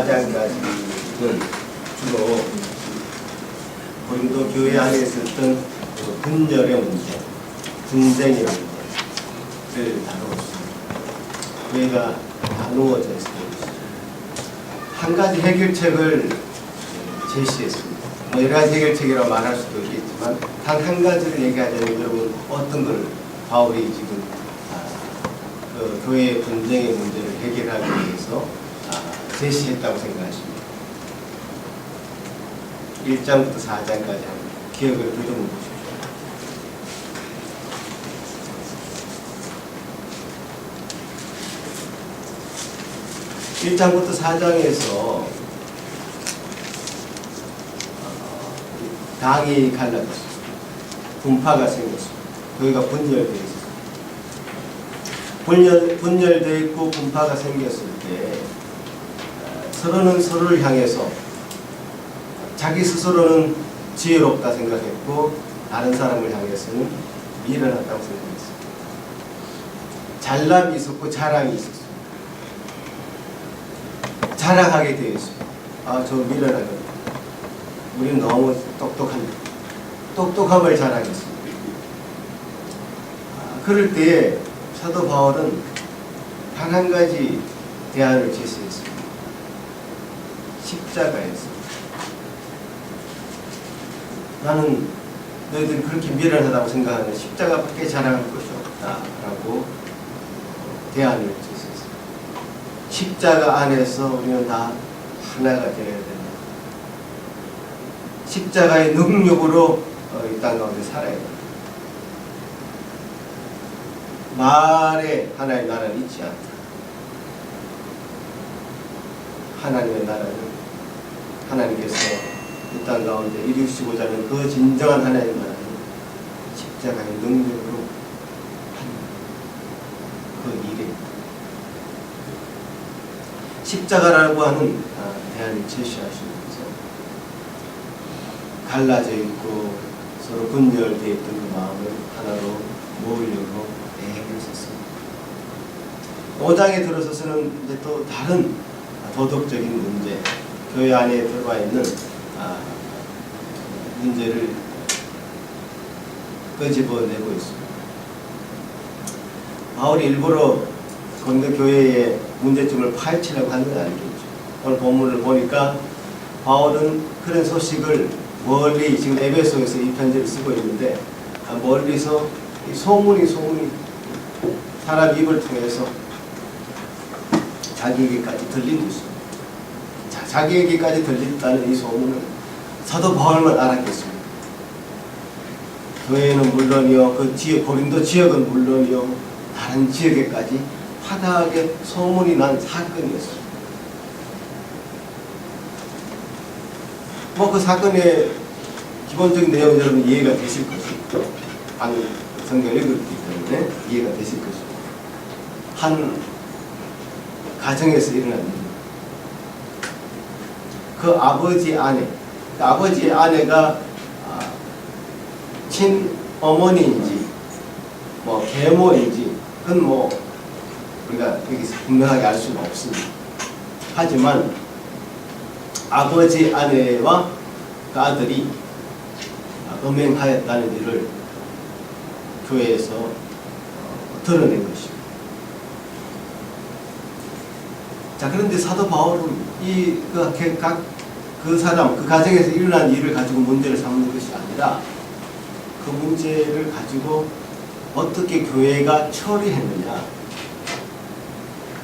4장까지는 주로 고린도 교회 안에 있었던 분열의 문제, 분쟁의 문제를 다루었습니다. 교회가 나누어져 있습니다. 한 가지 해결책을 제시했습니다. 뭐 여러 가지 해결책이라고 말할 수도 있겠지만 단 한 가지를 얘기하자면 여러분 어떤 걸 바울이 지금 그 교회의 분쟁의 문제를 해결하기 위해서 제시했다고 생각하십니다. 1장부터 4장까지 한번 기억을 더듬어 보십시오. 1장부터 4장에서 당이 갈라졌습니다. 분파가 생겼습니다. 교회가 분열되어 있습니다. 분열되어 있고 분파가 생겼을 때 서로는 서로를 향해서 자기 스스로는 지혜롭다 생각했고 다른 사람을 향해서는 미련하다고 생각했습니다. 잘남이 있었고 자랑이 있었습니다. 자랑하게 되어 있습니다. 저 미련하거든요. 우리는 너무 똑똑합니다. 똑똑함을 자랑했습니다. 그럴 때에 사도 바울은 단 한 가지 대안을 제시했습니다. 십자가였습니다. 나는 너희들이 그렇게 미련하다고 생각하는 십자가밖에 자랑할 것이 없다라고 대안을 제시했습니다. 십자가 안에서 우리는 다 하나가 되어야 된다. 십자가의 능력으로 이 땅 가운데 살아야 된다. 말에 하나님의 나라는 있지 않다. 하나님의 나라는 하나님께서 이 땅 가운데 이루시고자 하는 그 진정한 하나님의 나라는 십자가의 능력으로 하는 그 일입니다. 십자가라고 하는 대안을 제시하시면서 갈라져 있고 서로 분열되어 있던 그 마음을 하나로 모으려고 애를 썼습니다. 5장에 들어서서는 이제 또 다른 도덕적인 문제, 교회 안에 들어와 있는 문제를 끄집어내고 있습니다. 바울이 일부러 고린도 교회의 문제점을 파헤치려고 하는 건 아니겠죠. 오늘 본문을 보니까 바울은 그런 소식을 멀리 지금 에베소에서 이 편지를 쓰고 있는데 멀리서 이 소문이 사람 입을 통해서 자기에게까지 들리고 있습니다. 자기에게까지 들렸다는 이 소문은 사도 바울만 알았겠습니다. 교회는 물론이요, 그 지역, 고린도 지역은 물론이요, 다른 지역에까지 화다하게 소문이 난 사건이었습니다. 그 사건의 기본적인 내용은 여러분 이해가 되실 것이죠. 방금 성경을 읽었기 때문에 이해가 되실 것이죠. 한 가정에서 일어난 일입니다. 그 아버지 아내의 아내가 친어머니인지 계모인지 그건 우리가 여기서 분명하게 알 수는 없습니다. 하지만 아버지 아내와 그 아들이 음행하였다는 일을 교회에서 드러낸 것입니다. 자, 그런데 사도 바울은 그 사람, 그 가정에서 일어난 일을 가지고 문제를 삼는 것이 아니라 그 문제를 가지고 어떻게 교회가 처리했느냐,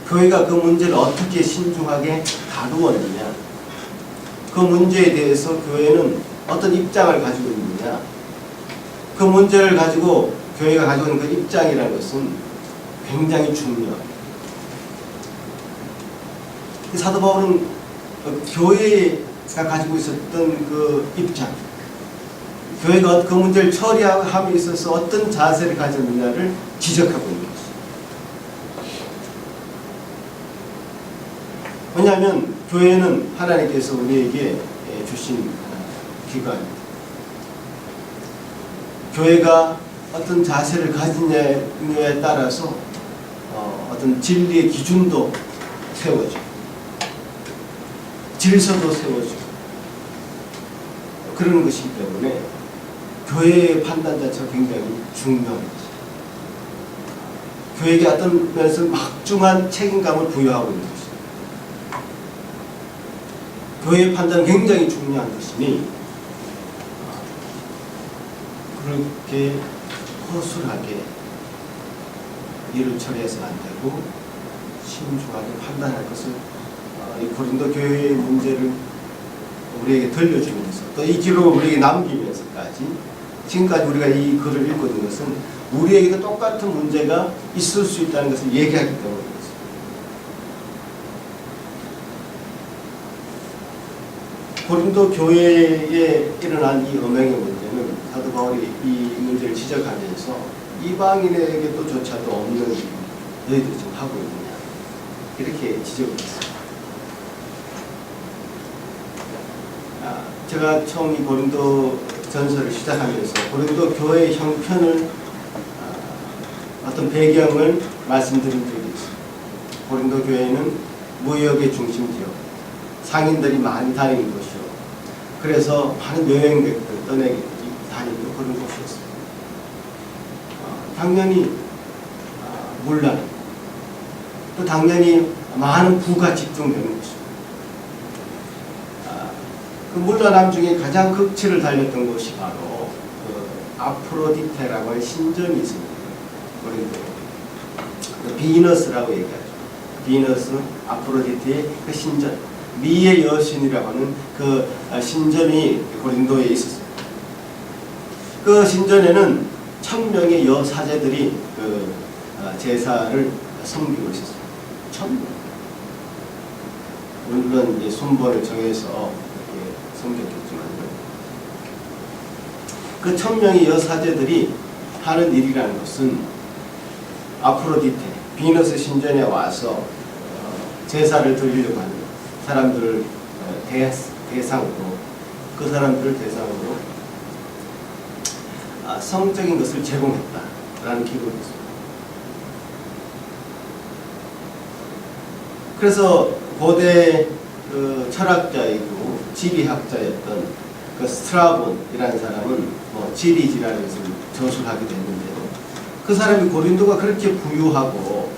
교회가 그 문제를 어떻게 신중하게 다루었느냐, 그 문제에 대해서 교회는 어떤 입장을 가지고 있느냐, 그 문제를 가지고 교회가 가지고 있는 그 입장이라는 것은 굉장히 중요합니다. 사도 바울은 교회가 가지고 있었던 그 입장, 교회가 그 문제를 처리함에 있어서 어떤 자세를 가졌느냐를 지적하고 있는 것입니다. 왜냐하면 교회는 하나님께서 우리에게 주신 기관입니다. 교회가 어떤 자세를 가지느냐에 따라서 어떤 진리의 기준도 세워져요. 질서도 세워주고 그러는 것이기 때문에 교회의 판단 자체가 굉장히 중요한 것이죠. 교회에게 어떤 면에서 막중한 책임감을 부여하고 있는 것이죠. 교회의 판단은 굉장히 중요한 것이니 그렇게 허술하게 일을 처리해서는 안 되고 신중하게 판단할 것을 이 고린도 교회의 문제를 우리에게 들려주면서 또 이 기록을 우리에게 남기면서까지 지금까지 우리가 이 글을 읽고 있는 것은 우리에게도 똑같은 문제가 있을 수 있다는 것을 얘기하기 때문입니다. 고린도 교회에 일어난 이 음행의 문제는 사도 바울이 이 문제를 지적하면서 이방인에게도조차도 없는 너희들이 지금 하고 있느냐 이렇게 지적을 했습니다. 제가 처음 이 고린도 전서를 시작하면서 고린도 교회의 형편을 어떤 배경을 말씀드린 적이 있습니다. 고린도 교회는 무역의 중심지역, 상인들이 많이 다니는 곳이요. 그래서 많은 여행객들, 떠내기들이 다니는 그런 곳이었습니다. 당연히 문란, 또 당연히 많은 부가 집중되는 곳입니다. 그 문란함 중에 가장 극치를 달렸던 것이 바로 아프로디테라고 하는 신전이 있습니다. 고린도에 비너스라고 얘기하죠. 비너스, 아프로디테의 그 신전, 미의 여신이라고 하는 그 신전이 고린도에 있었습니다. 그 신전에는 1000명의 여사제들이 그 제사를 섬기고 있었습니다. 1000명. 물론 이제 순번을 정해서 섬겼겠지만요. 그 1000명의 여사제들이 하는 일이라는 것은 아프로디테, 비너스 신전에 와서 제사를 드리려고 하는 사람들을 대상으로, 그 사람들을 대상으로 성적인 것을 제공했다라는 기록이 있습니다. 그래서 고대 그 철학자이고 지리학자였던 그 스트라본이라는 사람은 지리지라는 것을 저술하기도 했는데요. 그 사람이 고린도가 그렇게 부유하고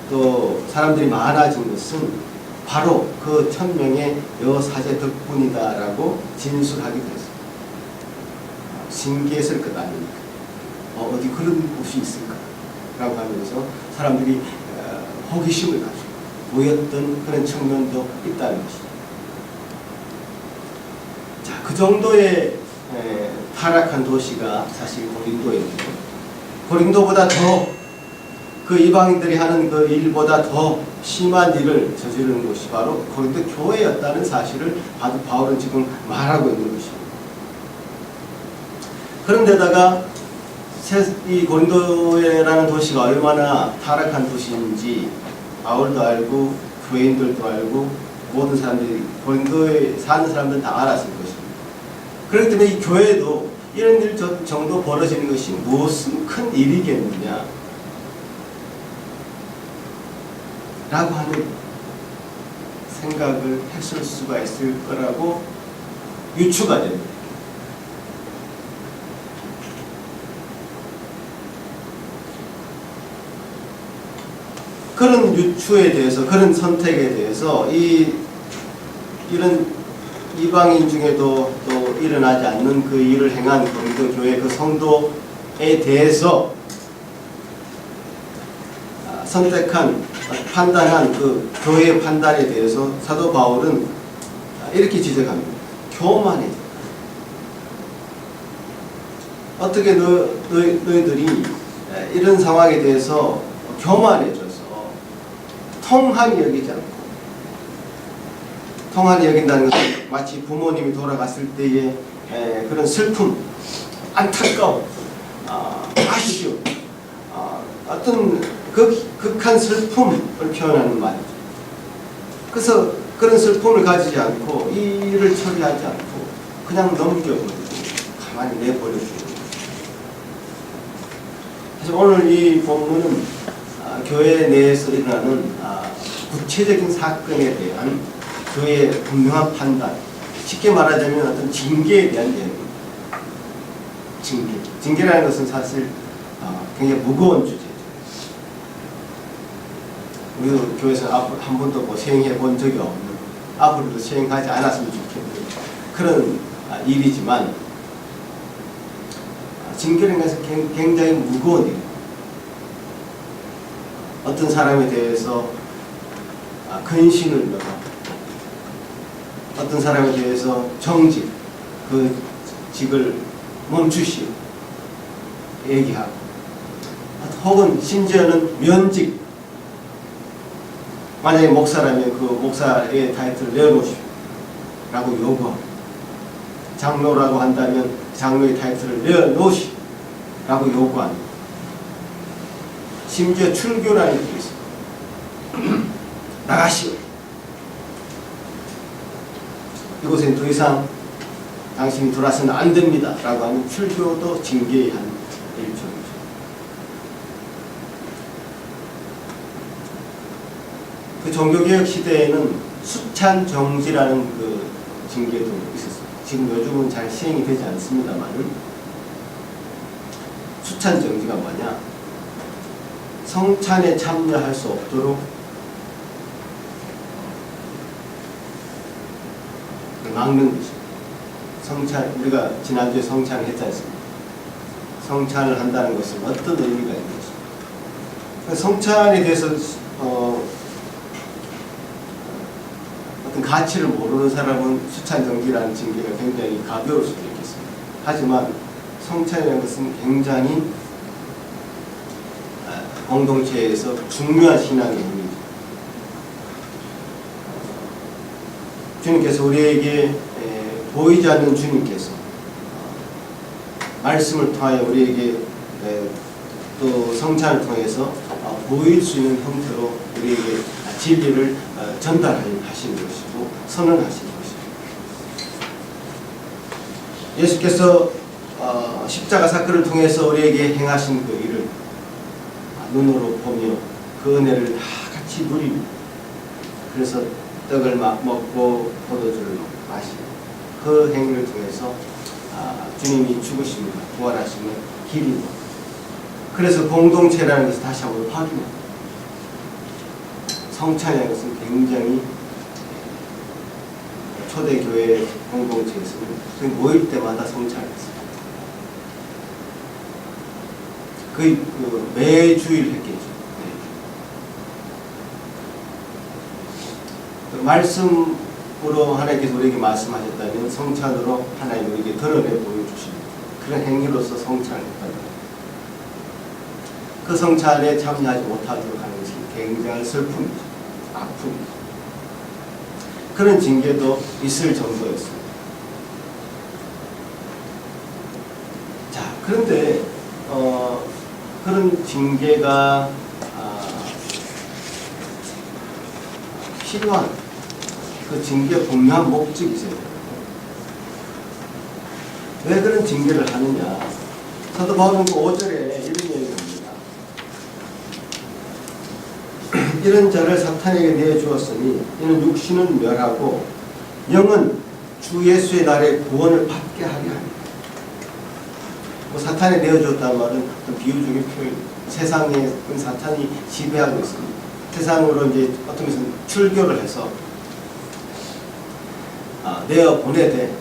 또 사람들이 많아진 것은 바로 그 1000명의 여사제 덕분이다라고 진술하기도 했습니다. 신기했을 것 아닙니까? 어디 그런 곳이 있을까? 라고 하면서 사람들이 호기심을 가지고 보였던 그런 측면도 있다는 것입니다. 자, 그 정도의 타락한 도시가 사실 고린도였는데, 고린도보다 더 그 이방인들이 하는 그 일보다 더 심한 일을 저지르는 곳이 바로 고린도 교회였다는 사실을 바울은 지금 말하고 있는 것입니다. 그런데다가 이 고린도라는 도시가 얼마나 타락한 도시인지 바울도 알고 교인들도 알고 모든 사람들이, 고린도에 사는 사람들은 다 알았을 것입니다. 그렇기 때문에 이 교회도 이런 일 정도 벌어지는 것이 무슨 큰 일이겠느냐 라고 하는 생각을 했을 수가 있을 거라고 유추가 됩니다. 그런 유추에 대해서, 그런 선택에 대해서 이런 이방인 중에도 또 일어나지 않는 그 일을 행한 고린도 교회 그 성도에 대해서 선택한, 판단한 그 교회의 판단에 대해서 사도 바울은 이렇게 지적합니다. 교만해져. 어떻게 너희들이 이런 상황에 대해서 교만해져서 통한이 여기지 않고, 통한이 여긴다는 것은 마치 부모님이 돌아갔을 때의 그런 슬픔, 안타까움, 아쉬움, 어떤 극한 슬픔을 표현하는 말이죠. 그래서 그런 슬픔을 가지지 않고 이 일을 처리하지 않고 그냥 넘겨버리고 가만히 내버려두는 거죠. 그래서 오늘 이 본문은 교회 내에서 일어나는 구체적인 사건에 대한 교회의 분명한 판단, 쉽게 말하자면 어떤 징계에 대한 내용입니다. 징계라는 것은 사실 굉장히 무거운 주제죠. 우리도 교회에서 한 번도 뭐 시행해 본 적이 없는, 앞으로도 시행하지 않았으면 좋겠는 그런 일이지만, 징계라는 것은 굉장히 무거운 일입니다. 어떤 사람에 대해서 근신을 명하고, 어떤 사람에 대해서 정직, 그 직을 멈추시오 얘기하고, 혹은 심지어는 면직, 만약에 목사라면 그 목사의 타이틀을 내어놓으시오 라고 요구하고, 장로라고 한다면 장로의 타이틀을 내어놓으시오 라고 요구하는, 심지어 출교라는 게 있습니다. 나가시오, 이곳엔 더 이상 당신이 들어와서는 안 됩니다 라고 하는 출교도 징계의 한 일종이죠. 그 종교개혁 시대에는 수찬정지라는 그 징계도 있었어요. 지금 요즘은 잘 시행이 되지 않습니다만, 수찬정지가 뭐냐, 성찬에 참여할 수 없도록 막는 것입니다. 성찬, 우리가 지난주에 성찬을 했지 않습니까? 성찬을 한다는 것은 어떤 의미가 있는 것입니까? 성찬에 대해서 어떤 가치를 모르는 사람은 수찬정지라는 징계가 굉장히 가벼울 수도 있겠습니다. 하지만 성찬이라는 것은 굉장히 공동체에서 중요한 신앙의 의미죠. 주님께서 우리에게 보이지 않는 주님께서 말씀을 통하여 우리에게 또 성찬을 통해서 보일 수 있는 형태로 우리에게 진리를 전달하신 것이고 선언하신 것입니다. 예수께서 십자가 사건을 통해서 우리에게 행하신 그 일을 눈으로 보며 그 은혜를 다 같이 누립니다. 그래서 떡을 먹고 포도주를 마시고, 그 행위를 통해서 주님이 죽으심과 부활하심의 길이고, 그래서 공동체라는 것을 다시 한번 확인합니다. 성찬이라는 것은 굉장히 초대교회 공동체에서는 모일 때마다 성찬을 했습니다. 거의 매주일 했겠죠. 말씀으로 하나님께서 우리에게 말씀하셨다면 성찬으로 하나님 우리에게 드러내 보여주십니다. 그런 행위로서 성찬을 했다는 것. 그 성찬에 참여하지 못하도록 하는 것이 굉장히 슬픔이죠. 아픔이죠. 그런 징계도 있을 정도였습니다. 자, 그런데 그런 징계가 필요한 그 징계의 분명한 목적이 있어요. 왜 그런 징계를 하느냐? 사도 바울은 그 5절에 이런 얘기를 합니다. 이런 자를 사탄에게 내주었으니 이는 육신은 멸하고 영은 주 예수의 날에 구원을 받게 하게 합니다. 사탄에 내어줬다는 말은 비유적인 표현입니다. 세상에 사탄이 지배하고 있습니다. 세상으로 이제 어떤 것은 출교를 해서 내어보내되,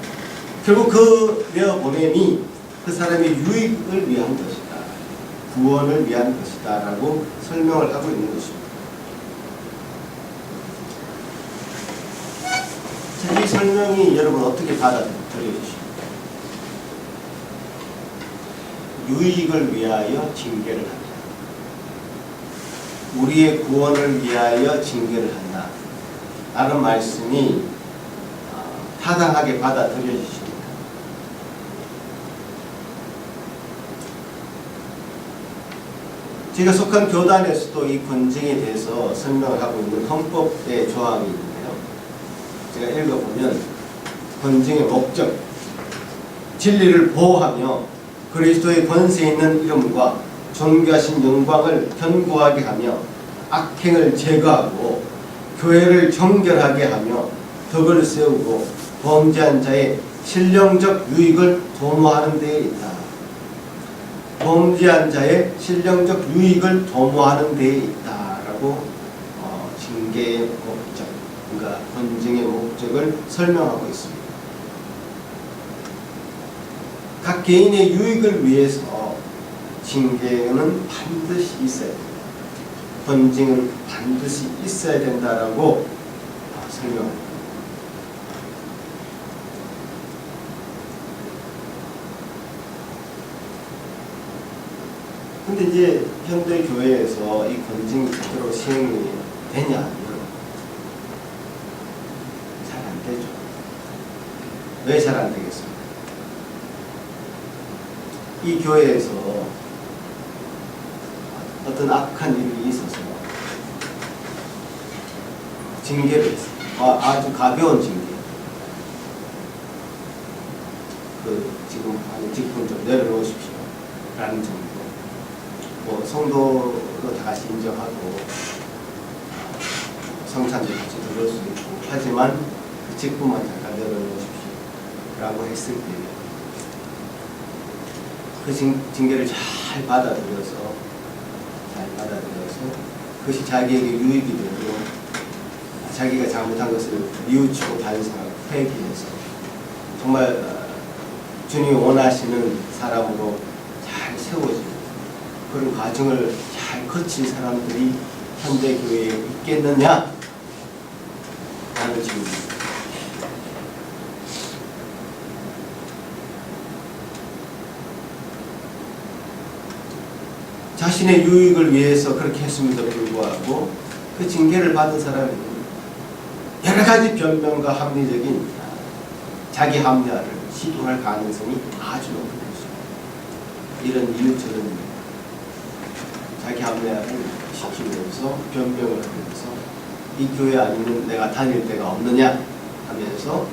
결국 그 내어보냄이 그 사람의 유익을 위한 것이다, 구원을 위한 것이다 라고 설명을 하고 있는 것입니다. 자, 이 설명이 여러분 어떻게 받아들여지십니까? 유익을 위하여 징계를 한다, 우리의 구원을 위하여 징계를 한다 라는 말씀이 타당하게 받아들여지십니까? 제가 속한 교단에서도 이 권징에 대해서 설명을 하고 있는 헌법의 조항이 있는데요. 제가 읽어보면 권징의 목적, 진리를 보호하며 그리스도의 권세 있는 이름과 존귀하신 영광을 견고하게 하며 악행을 제거하고 교회를 정결하게 하며 덕을 세우고 범죄한 자의 신령적 유익을 도모하는 데에 있다. 범죄한 자의 신령적 유익을 도모하는 데에 있다라고 징계의 목적, 그러니까 권징의 목적을 설명하고 있습니다. 각 개인의 유익을 위해서 징계는 반드시 있어야 된다. 권징은 반드시 있어야 된다라고 설명합니다. 근데 이제 현대 교회에서 이 권징이 제대로 시행이 되냐? 잘 안 되죠. 왜 잘 안 되겠습니까? 이 교회에서 어떤 악한 일이 있어서 징계를 했어요. 아주 가벼운 징계. 지금 직분 좀 내려놓으십시오. 라는 정도. 성도로 다 같이 인정하고 성찬도 같이 들을 수 있고 하지만 그 직분만 잠깐 내려놓으십시오. 라고 했을 때 그 징계를 잘 받아들여서 그것이 자기에게 유익이 되고 자기가 잘못한 것을 뉘우치고 반성하고 회개해서 정말 주님이 원하시는 사람으로 잘 세워지고 그런 과정을 잘 거친 사람들이 현대 교회에 있겠느냐? 라는 질문입니다. 자신의 유익을 위해서 그렇게 했음에도 불구하고 그 징계를 받은 사람은 여러 가지 변명과 합리적인 자기 합리화를 시도할 가능성이 아주 높은 것입니다. 이런 이유 저런 이유 자기 합리화를 시키면서 변명을 하면서 이 교회 아니면 내가 다닐 데가 없느냐 하면서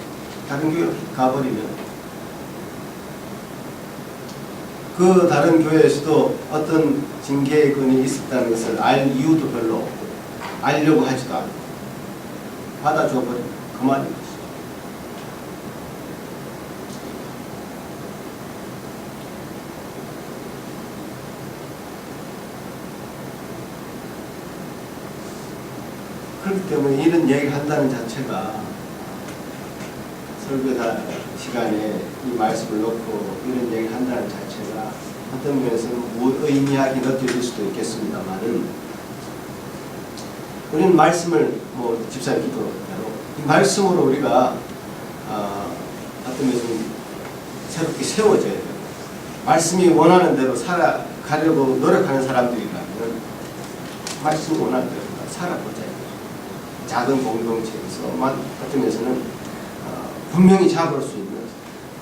다른 교회로 가버리면 그 다른 교회에서도 어떤 징계의 건이 있었다는 것을 알 이유도 별로 없고 알려고 하지도 않고 받아줘 버리면 그만인 것이죠. 그렇기 때문에 이런 얘기를 한다는 자체가 설교다 시간에 이 말씀을 놓고 이런 얘기를 한다는 자체가 어떤 면에서는 무의미하게 느껴질 수도 있겠습니다만은 우리는 말씀을 집사님 기도로 이 말씀으로 우리가 어떤 면에서는 새롭게 세워져야 돼요. 말씀이 원하는 대로 살아가려고 노력하는 사람들이라면 말씀이 원하는 대로 살아보자. 작은 공동체에서만 어떤 면에서는 분명히 잡을 수 있는,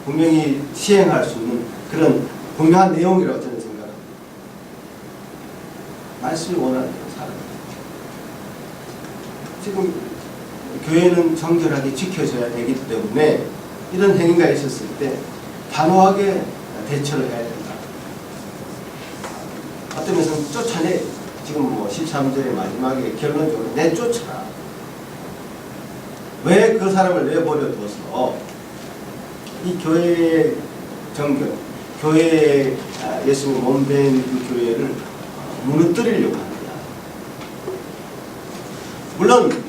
분명히 시행할 수 있는 그런 분명한 내용이라고 저는 생각합니다. 말씀이 원하는 대로 살아가요. 지금 교회는 정결하게 지켜져야 되기 때문에 이런 행위가 있었을 때 단호하게 대처를 해야 된다. 어떤 면에서는 쫓아내. 지금 13절의 마지막에 결론적으로 내쫓아라. 왜 그 사람을 내버려둬서 이 교회의 정결, 교회에 예수님이 몸된 그 교회를 무너뜨리려고 합니다. 물론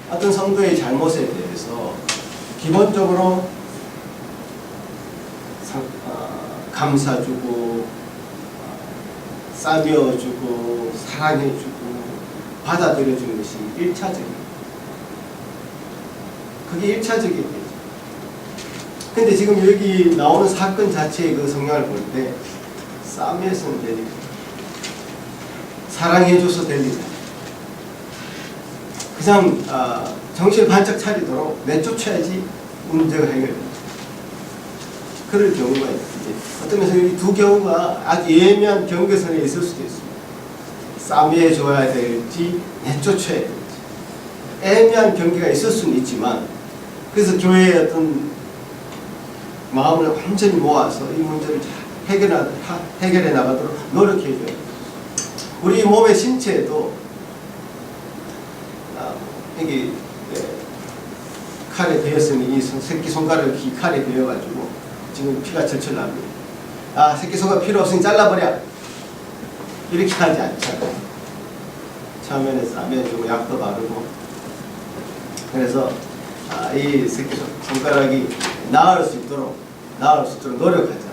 어떤 성도의 잘못에 대해서 기본적으로 감사주고 싸매어주고 사랑해주고 받아들여주는 것이 1차적입니다. 그게 1차적이에요. 근데 지금 여기 나오는 사건 자체의 그 성향을 볼 때 싸매서는 될 일이다. 사랑해줘서 될 일이다. 그냥 정신 반짝 차리도록 내쫓아야지 문제가 해결됩니다. 그럴 경우가 있는데 어떤 면에서 이 두 경우가 아주 예민한 경계선에 있을 수도 있습니다. 싸매줘야 될지 내쫓아야 될지 애매한 경계가 있을 수는 있지만 그래서 교회의 어떤 마음을 완전히 모아서 이 문제를 잘 해결해 나가도록 노력해 줘야 돼요. 우리 몸의 신체에도 이게 칼에 베었으니 이 새끼 손가락이 칼에 베어가지고 지금 피가 철철 납니다. 아, 새끼 손가락 필요 없으니 잘라버려. 이렇게 하지 않잖아요. 처음에는 싸면 좀 약도 바르고. 그래서 이 새끼 손가락이 나을 수 있도록 노력하자.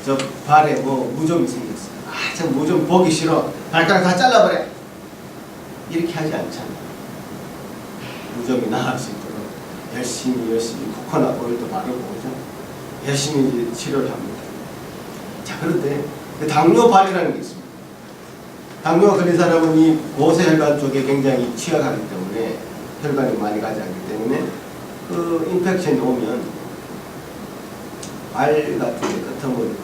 저 발에 뭐 무좀이 생겼어요. 아, 저 무좀 보기 싫어. 발가락 다 잘라버려. 이렇게 하지 않잖아요. 무좀이 나을 수 있도록 열심히 코코넛 오일도 바르고, 그죠? 열심히 이제 치료를 합니다. 자, 그런데 당뇨발이라는 게 있습니다. 당뇨가 걸린 사람은 이 고세혈관 쪽에 굉장히 취약하기 때문에 혈관이 많이 가지 않기 때문에 그 인펙션이 오면 발 같은 데 끄트머리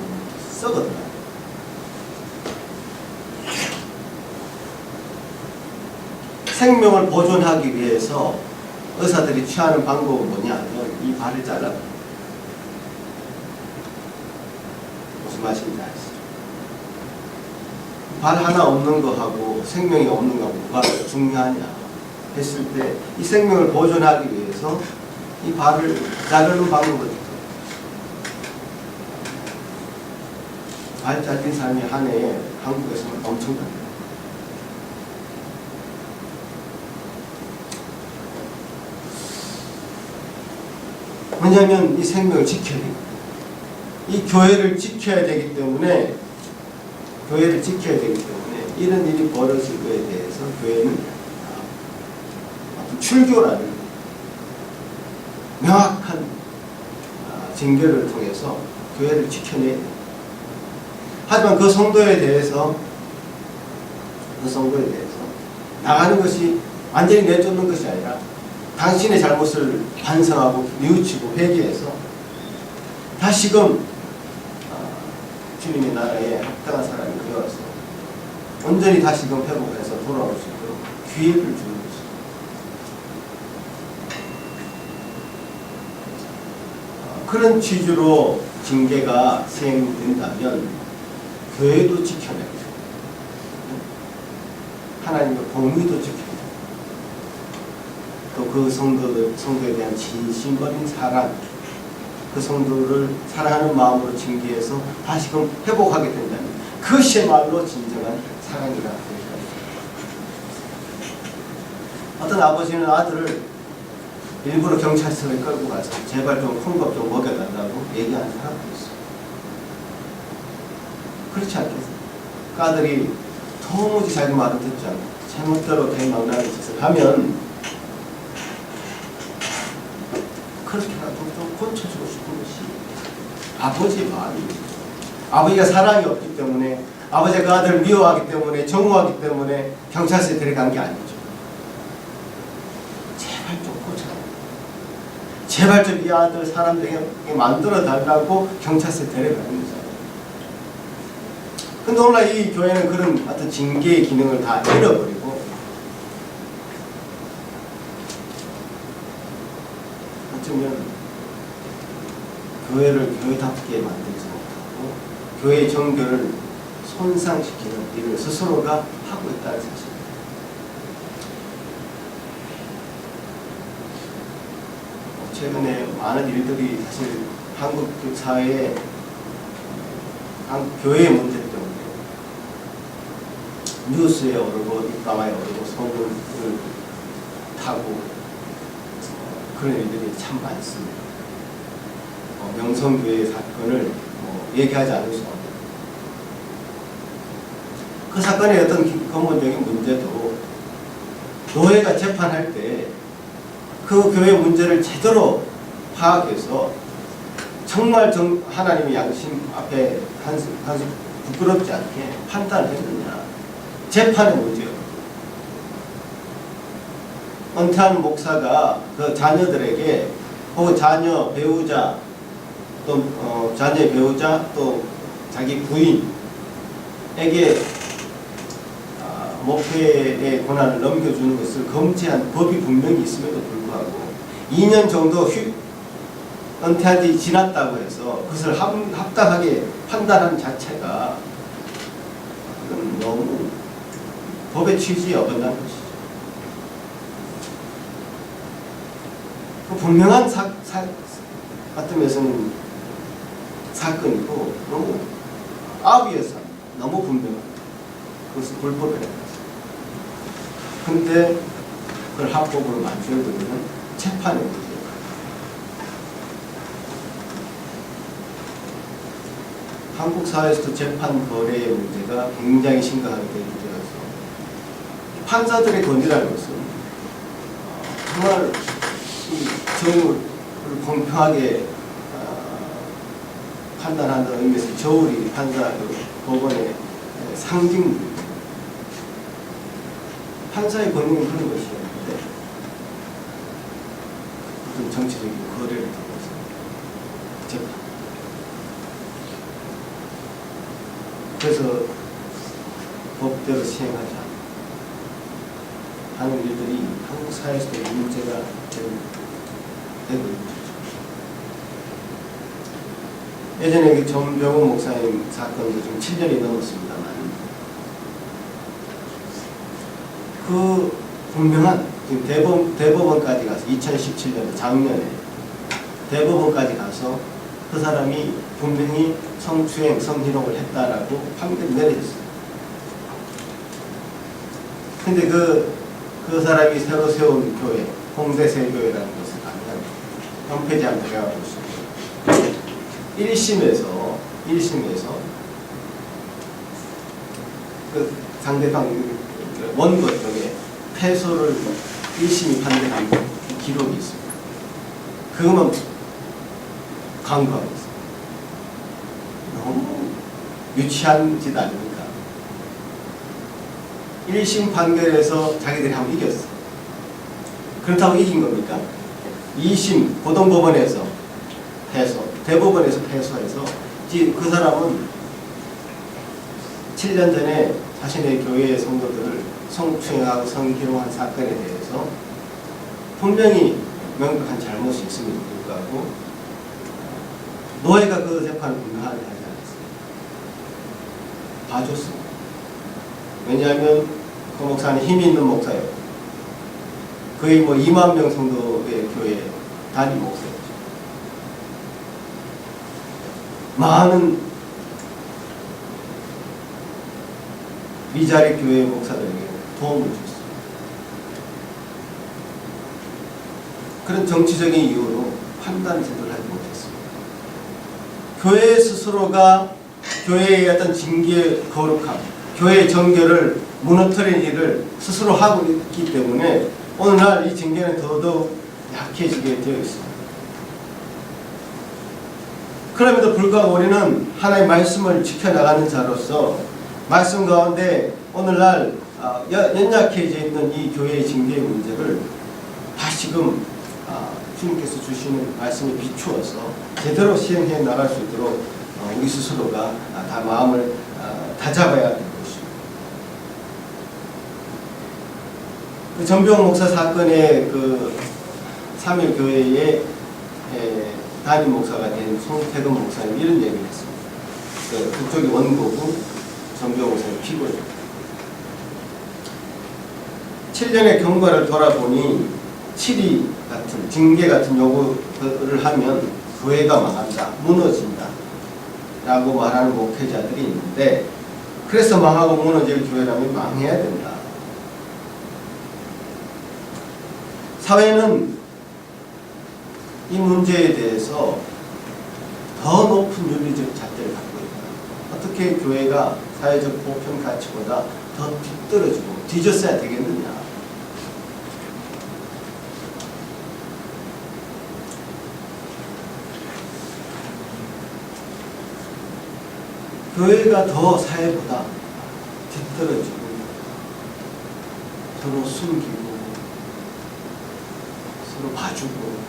썩어들어요. 생명을 보존하기 위해서 의사들이 취하는 방법은 뭐냐면 이 발을 잘라버려요. 무슨 말인지 아시죠? 발 하나 없는 거하고 생명이 없는 거하고 뭐가 중요하냐 했을 때 이 생명을 보존하기 위해서 이 발을 자르는 방법을 발 잘린 사람이 한 해에 한국에서는 엄청납니다. 왜냐하면 이 생명을 지켜야 됩니다. 이 교회를 지켜야 되기 때문에 이런 일이 벌어진 것에 대해서 교회는 출교라는 명확한 징계를 통해서 교회를 지켜내야 됩니다. 하지만 그 성도에 대해서 나가는 것이 완전히 내쫓는 것이 아니라 당신의 잘못을 반성하고 뉘우치고 회개해서 다시금 주님의 나라에 합당한 사람이 되어서 온전히 다시금 회복해서 돌아올 수 있도록 기회를 주는 것입니다. 그런 취지로 징계가 시행된다면 교회도 지켜내고 하나님의 공의도 지켜내고 또 그 성도에 대한 진심 어린 사랑, 그 성도를 사랑하는 마음으로 징계해서 다시금 회복하게 된다면 그것이야말로 진정한 사랑이라 생각합니다. 어떤 아버지는 아들을 일부러 경찰서에 끌고 가서 제발 좀 콩밥 좀 먹여달라고 얘기하는 사람도 있어요. 그렇지 않겠어요? 그 아들이 도무지 자기 말을 듣지 않고 제멋대로 대망나는 짓을 하면 그렇게라도 좀 고쳐주고 싶은 것이 아버지의 마음입니다. 아버지가 사랑이 없기 때문에, 아버지가 그 아들을 미워하기 때문에, 정오하기 때문에 경찰서에 데려간 게 아니죠. 제발 좀 고쳐라. 제발 좀 이 아들 사람들에게 만들어 달라고 경찰서에 데려가는 거잖아요. 근데 오늘 이 교회는 그런 어떤 징계의 기능을 다 잃어버리고 어쩌면 교회를 교회답게 만들지 못하고 교회의 정결을 손상시키는 일을 스스로가 하고 있다는 사실입니다. 최근에 많은 일들이 사실 한국 사회에 교회의 문제 때문에 뉴스에 오르고 입담에 오르고 소문을 타고 그런 일들이 참 많습니다. 명성교회 사건을 얘기하지 않을 수가 없습니다. 그 사건의 어떤 근본적인 문제도 교회가 재판할 때 그 교회 문제를 제대로 파악해서 정말 하나님의 양심 앞에 한수 부끄럽지 않게 판단했느냐, 재판의 문제였거든요. 은퇴한 목사가 그 자녀들에게 혹은 자녀 배우자 또 자녀의 배우자 또 자기 부인에게 목회의 권한을 넘겨주는 것을 금지한 법이 분명히 있음에도 불구하고 2년 정도 은퇴한 지 지났다고 해서 그것을 합당하게 판단한 자체가 너무 법의 취지에 어긋난 것이죠. 그 분명한 어떤 면에서는 사건이고 너무 obvious, 너무 분명한 그것은 불법이라는 거죠. 근데 그걸 합법으로 만들어두면 재판의 문제예요. 한국 사회에서도 재판 거래의 문제가 굉장히 심각하게 되어서 판사들의 권위라는 것은 정말 이 정을 공평하게 판단한다는 의미에서 저울이 판사 법원의 상징, 판사의 권위는 그런 것이었는데 어떤 정치적인 거래를 통해서 재판, 그래서 법대로 시행하지 하는 일들이 한국 사회에서도 문제가 되고 있죠. 예전에 그 전병훈 목사님 사건도 좀 7년이 넘었습니다만 그 분명한 지금 대법원까지 가서 2017년 작년에 대법원까지 가서 그 사람이 분명히 성추행, 성희롱을 했다라고 판결이 내려졌어요. 근데 그 사람이 새로 세운 교회, 홍대세교회라는 것을 가면 홈페이지에 들어가 보시면 1심에서 그 상대방 원고 쪽에 패소를 1심이 판결한 기록이 있습니다. 그것만 강조하고 있습니다. 너무 유치한 짓 아닙니까? 1심 판결에서 자기들이 한번 이겼어. 그렇다고 이긴 겁니까? 2심 고등법원에서 패소, 대법원에서 패소해서 그 사람은 7년 전에 자신의 교회의 성도들을 성추행하고 성희롱한 사건에 대해서 분명히 명백한 잘못이 있음에도 불구하고 노예가 그 재판을 분명하게 하지 않았어요. 봐줬습니다. 왜냐하면 그 목사는 힘이 있는 목사였고 거의 뭐 2만 명 정도의 교회 단임 목사였죠. 많은 미자립 교회 목사들에게 도움을 줬습니다. 그런 정치적인 이유로 판단 제도를 하지 못했습니다. 교회 스스로가 교회의 어떤 징계 거룩함, 교회의 정결을 무너뜨린 일을 스스로 하고 있기 때문에 오늘날 이 징계는 더더욱 약해지게 되어 있습니다. 그럼에도 불구하고 우리는 하나님의 말씀을 지켜나가는 자로서 말씀 가운데 오늘날 연약해져 있는 이 교회의 징계의 문제를 다시금 주님께서 주시는 말씀에 비추어서 제대로 시행해 나갈 수 있도록 우리 스스로가 다 마음을 다잡아야 될 것입니다. 그 전병훈 목사 사건의 그 3.1교회의 담임 목사가 된 송태근 목사님 이런 얘기를 했습니다. 그쪽이 원고고 전병훈 목사님 피고입니다. 7년의 경과를 돌아보니 7위 같은 징계 같은 요구를 하면 교회가 망한다, 무너진다 라고 말하는 목회자들이 있는데 그래서 망하고 무너질 교회라면 망해야 된다. 사회는 이 문제에 대해서 더 높은 윤리적 잣대를 갖고 있다. 어떻게 교회가 사회적 보편 가치보다 더 뒤떨어지고 뒤졌어야 되겠느냐. 교회가 더 사회보다 뒤떨어지고 서로 숨기고 서로 봐주고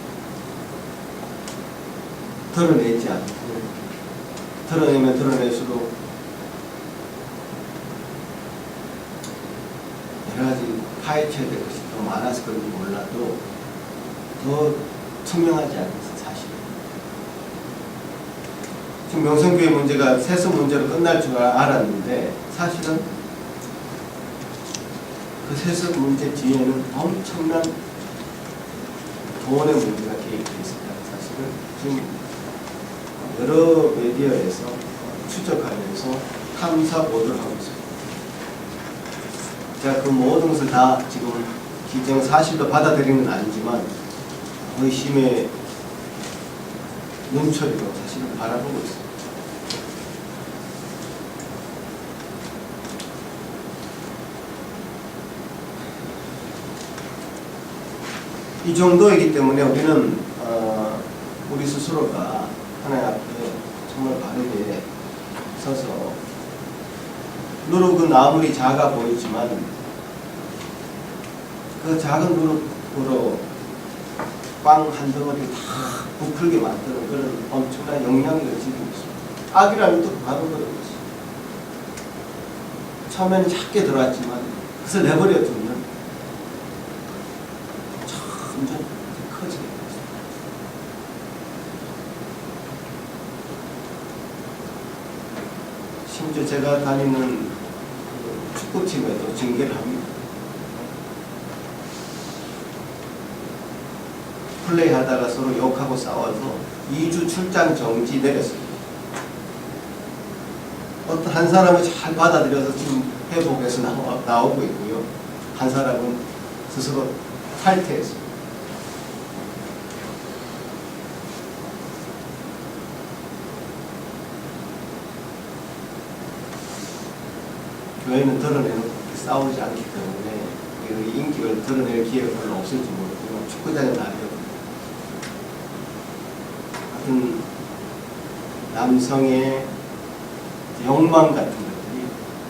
드러내지 않고 드러내면 드러낼수록 여러 가지 파헤쳐야 될 것이 더 많아서 그런지 몰라도 더 투명하지 않겠어 사실. 지금 명성교회 문제가 세습 문제로 끝날 줄 알았는데 사실은 그 세습 문제 뒤에는 엄청난 돈의 문제가 개입되어 있었다는 사실을 지금 여러 미디어에서 추적하면서 탐사 보도를 하고 있습니다. 제가 그 모든 것을 다 지금 기정 사실로 받아들이는 건 아니지만 의심의 눈초리로 사실을 바라보고 있습니다. 이 정도이기 때문에 우리는 우리 스스로가 하나님 앞에 정말 바르게 서서 누룩은 아무리 작아 보이지만 그 작은 누룩으로 빵 한 덩어리 다 부풀게 만드는 그런 엄청난 영향력을 지니고 있습니다. 악이라는 또 바로 그런 것이 처음에는 작게 들어왔지만 그것을 내버려 두면 점점 커지게 됩니다. 심지어 제가 다니는 축구팀에도 징계를 합니다. 플레이하다가 서로 욕하고 싸워서 2주 출장 정지 내렸습니다. 어떤 한 사람은 잘 받아들여서 지금 회복해서 나오고 있고요. 한 사람은 스스로 탈퇴했습니다. 교회는 드러내놓고 싸우지 않기 때문에 인기를 드러낼 기회가 별로 없을지 모르지만 축구장에 나가요. 같은 남성의 욕망 같은 것들이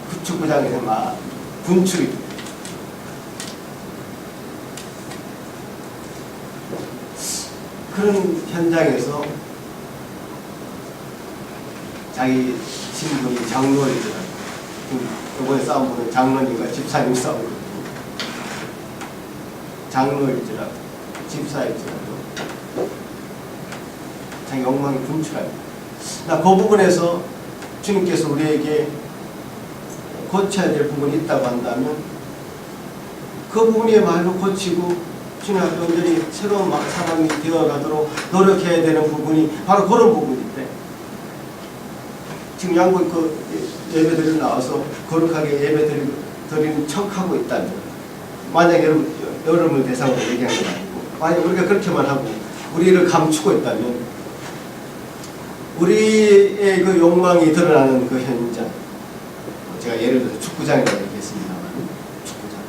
그 축구장에서 막 분출이 돼요. 그런 현장에서 자기 신분이 장로이더라고요. 이번에 싸움 보는 장로님과 집사님 싸우거든요. 장로일지라도 집사일지라도 자기 욕망이 분출합니다. 그 부분에서 주님께서 우리에게 고쳐야 될 부분이 있다고 한다면 그 부분이야말로 고치고 주님 앞에 온전히 새로운 사람이 되어가도록 노력해야 되는 부분이 바로 그런 부분인데 지금 양국 예배드리러 나와서 거룩하게 예배드리는 척하고 있다면 만약에 여러분을 대상으로 얘기하는 건 아니고 만약 우리가 그렇게만 하고 우리를 감추고 있다면 우리의 그 욕망이 드러나는 그 현장, 제가 예를 들어서 축구장이라고 얘기했습니다만 축구장,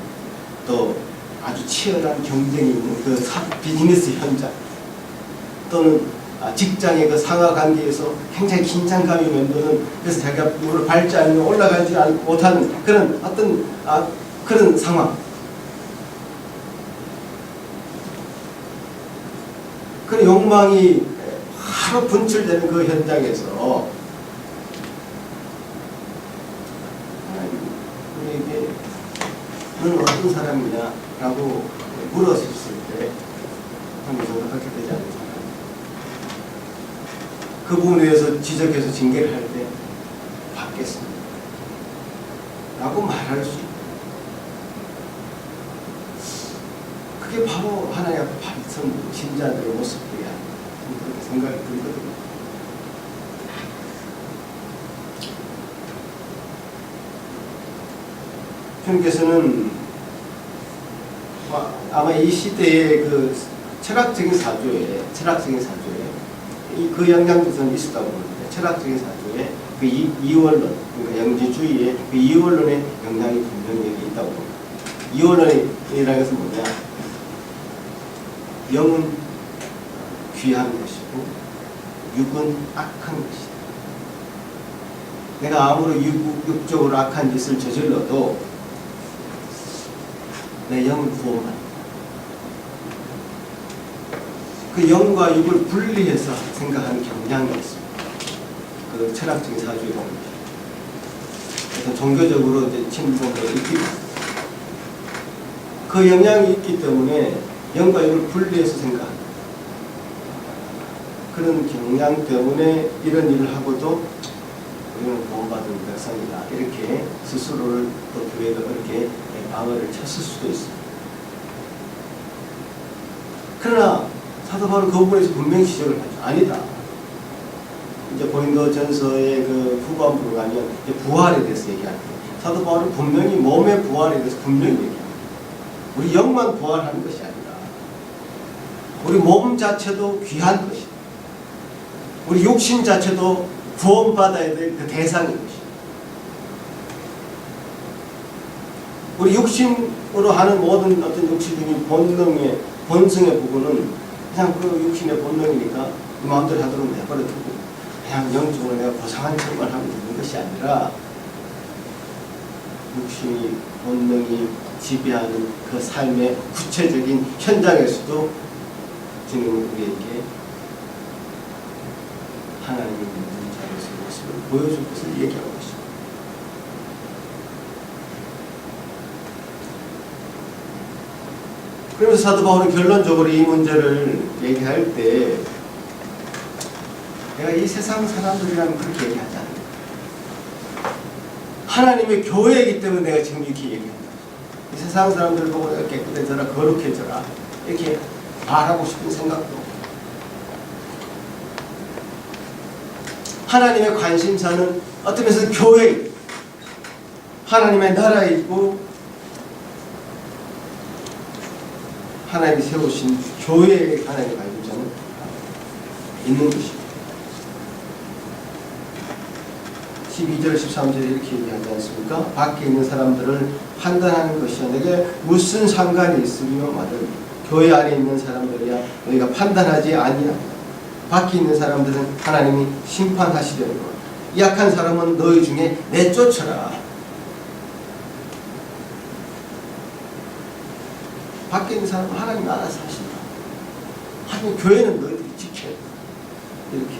또 아주 치열한 경쟁이 있는 그 비즈니스 현장, 또는 직장의 그 상하 관계에서 굉장히 긴장감이 맴도는, 그래서 자기가 물을 밟지 않으면 올라가지 못하는 그런 어떤 그런 상황, 그런 욕망이 바로 분출되는 그 현장에서 우리에게 너는 어떤 사람이냐 라고 물었을 때 하나님 저도 그렇게 되지 않습니까? 그 부분에 대해서 지적해서 징계를 할 때 받겠습니다 라고 말할 수 있다. 그게 바로 하나님 앞에 바리선 신자들의 모습들이야. 그렇게 생각이 들거든요. 주님께서는 아마 이 시대의 그 철학적인 사조에 그 영향도 저는 있었다고 보는데, 철학적인 사조에 그 이원론, 그러니까 영지주의의 그 이원론의 영향이 분명히 여기 있다고 봅니다. 이원론이라는 것은 뭐냐? 영은 귀한 것이고 육은 악한 것이다. 내가 아무리 육적으로 악한 짓을 저질러도 내 영을 구원한다. 그 영과 육을 분리해서 생각하는 경향이 있습니다. 그 철학적인 사주에 보면 그래서 종교적으로 이제 친분도 있기 그 영향이 있기 때문에 영과 육을 분리해서 생각한다. 그런 경향 때문에 이런 일을 하고도 우리는 구원받은 백성이다. 이렇게 스스로를 또 교회도 그렇게 방어를 쳤을 수도 있습니다. 그러나 사도 바울은 그 부분에서 분명히 지적을 하죠. 아니다. 이제 고린도전서의 그 후반부로 가면 이제 부활에 대해서 얘기합니다. 사도 바울은 분명히 몸의 부활에 대해서 분명히 얘기합니다. 우리 영만 부활하는 것이 아니라 우리 몸 자체도 귀한 것이다. 우리 육신 자체도 구원받아야 될 그 대상인 것이다. 우리 육신으로 하는 모든 어떤 육신적인 본능의 본성의 부분은 그냥 그 육신의 본능이니까 그 마음대로 하도록 내버려 두고 그냥 영적으로 내가 고상한 척만 하면 되는 것이 아니라 육신이 본능이 지배하는 그 삶의 구체적인 현장에서도 주님은 우리에게 하나님의 모든 자로서의 모습을 보여줄 것을 얘기하고 있습니다. 그러면서 사도 바울은 결론적으로 이 문제를 얘기할 때 내가 이 세상 사람들이라면 그렇게 얘기하지 않는다. 하나님의 교회이기 때문에 내가 지금 이렇게 얘기한다. 이 세상 사람들 보고 내가 깨끗해져라, 거룩해져라 이렇게 말하고 싶은 생각도 하나님의 관심사는 어떤 면에서 교회, 하나님의 나라이고 하나님이 세우신 교회의 하나님의 관심사는 있는 것입니다. 12절 13절에 이렇게 얘기하지 않습니까? 밖에 있는 사람들을 판단하는 것이야 내게 무슨 상관이 있으며 말을 교회 안에 있는 사람들이야 너희가 판단하지 아니하다. 밖에 있는 사람들은 하나님이 심판하시려는 것. 약한 사람은 너희 중에 내쫓아라. 밖에 있는 사람은 하나님 알아서 하신다. 하지만 교회는 너희들이 지켜야 돼. 이렇게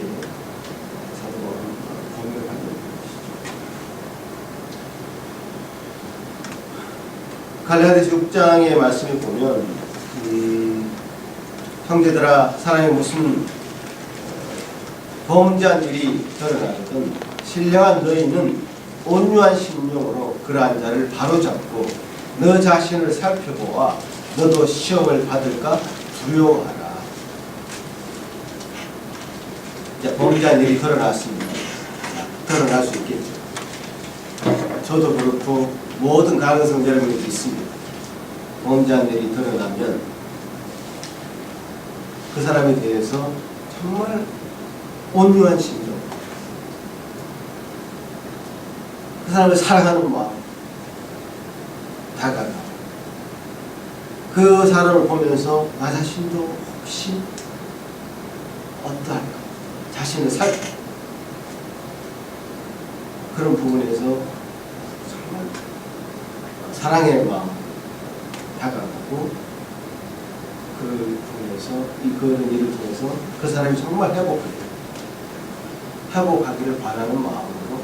사도 바울은 권면을 하는 것이죠. 갈라디아서 6장의 말씀을 보면 형제들아 사람이 무슨 범죄한 일이 드러나거든 신령한 너희는 온유한 심령으로 그러한 자를 바로잡고 너 자신을 살펴보아 너도 시험을 받을까 두려워하라. 이제 범죄한 일이 드러났습니다. 드러날 수 있겠죠. 저도 그렇고 모든 가능성 여러분에게 있습니다. 범죄한 일이 드러나면 그 사람에 대해서 정말 온유한 심정, 그 사람을 사랑하는 마음, 다가가 그 사람을 보면서 나 자신도 혹시 어떠할까 자신을 살펴 그런 부분에서 정말 사랑의 마음 다가가고 그 통해서 그런 일을 통해서 그 사람이 정말 회복하기를 바라는 마음으로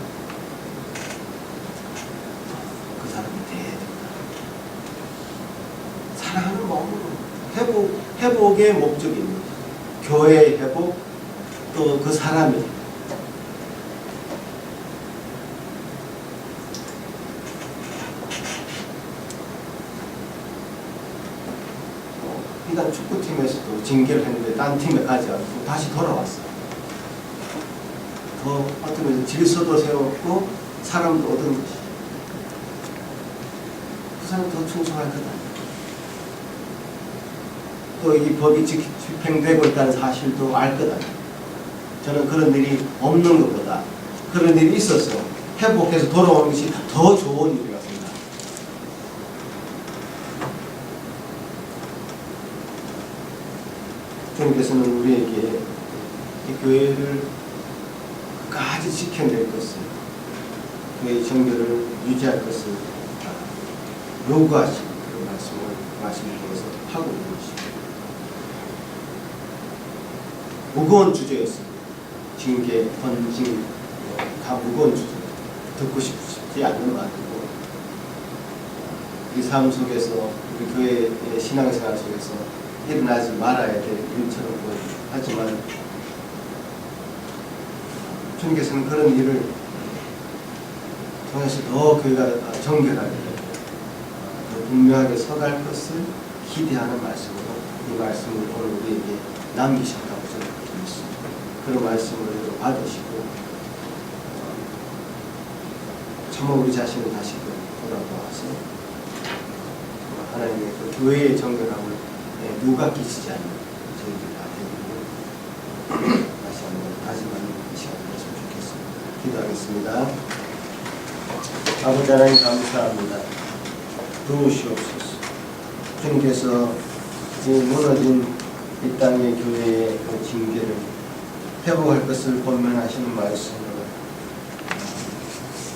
그 사람이 돼야 된다. 사랑하는 마음으로 회복의 목적이 있는 거죠. 교회의 회복, 또 그 사람이 일단 축구팀에서도 징계를 했는데 딴 팀에 가지 않고 다시 돌아왔어요. 더 어떤 면에서 질서도 세웠고 사람도 얻은 것이 그 사람 더 충성할 거다. 또 이 법이 집행되고 있다는 사실도 알 거다. 저는 그런 일이 없는 것보다 그런 일이 있어서 회복해서 돌아오는 것이 더 좋은 일이라고 생각합니다. 주님께서는 우리에게 이 교회를 끝까지 지켜낼 것을, 교회의 정결을 유지할 것을 요구하시는 그런 말씀을 통해서 하고 있는 것입니다. 무거운 주제였습니다. 징계, 번징, 다 무거운 주제. 듣고 싶지 않는 말이고 이 삶 속에서 우리 교회의 신앙생활 속에서 일어나지 말아야 될 일처럼 보여요. 하지만 주님께서는 그런 일을 통해서 더 교회가 정결하게 더 분명하게 서갈 것을 기대하는 말씀으로 이 말씀을 오늘 우리에게 남기셨다고 생각합니다. 그런 말씀을 우리가 받으시고 정말 우리 자신을 다시금 돌아보아서 하나님의 그 교회의 정결함을 누가 끼치지 않는 저희들 다 되고 다시 한번 다짐하는 시간이 됐으면 좋겠습니다. 기도하겠습니다. 아버지 하나님 감사합니다. 도우시옵소서. 주님께서 이 무너진 이 땅의 교회의 그 징계를 회복할 것을 권면하시는 말씀으로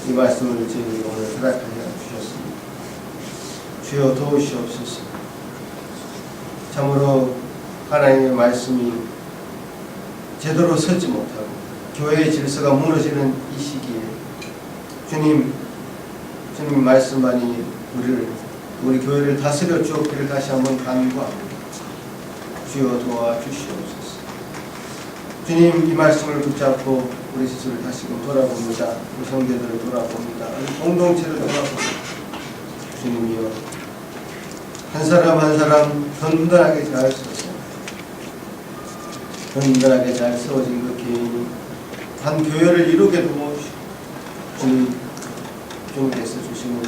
이 말씀을 저희 오늘 허락하여 주셨습니다. 주여 도우시옵소서. 참으로 하나님의 말씀이 제대로 서지 못하고 교회의 질서가 무너지는 이 시기에 주님 말씀만이 우리 교회를 다스려 주옵기를 다시 한번 간구합니다. 주여 도와주시옵소서. 주님 이 말씀을 붙잡고 우리 스스로를 다시금 돌아봅니다. 우리 성도들을 돌아봅니다. 우리 공동체를 돌아봅니다. 주님이여 한 사람 한 사람 든든하게 잘 서서 든든하게 잘 세워진 그 개인이 한 교회를 이루게 도와주시고 주님께서 주시는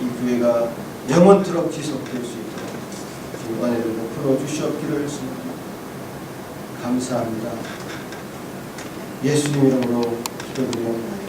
이 교회가 영원토록 지속될 수 있도록 주님 은혜를 베풀어 주시옵기를 감사합니다. 예수님 이름으로 기도드립니다.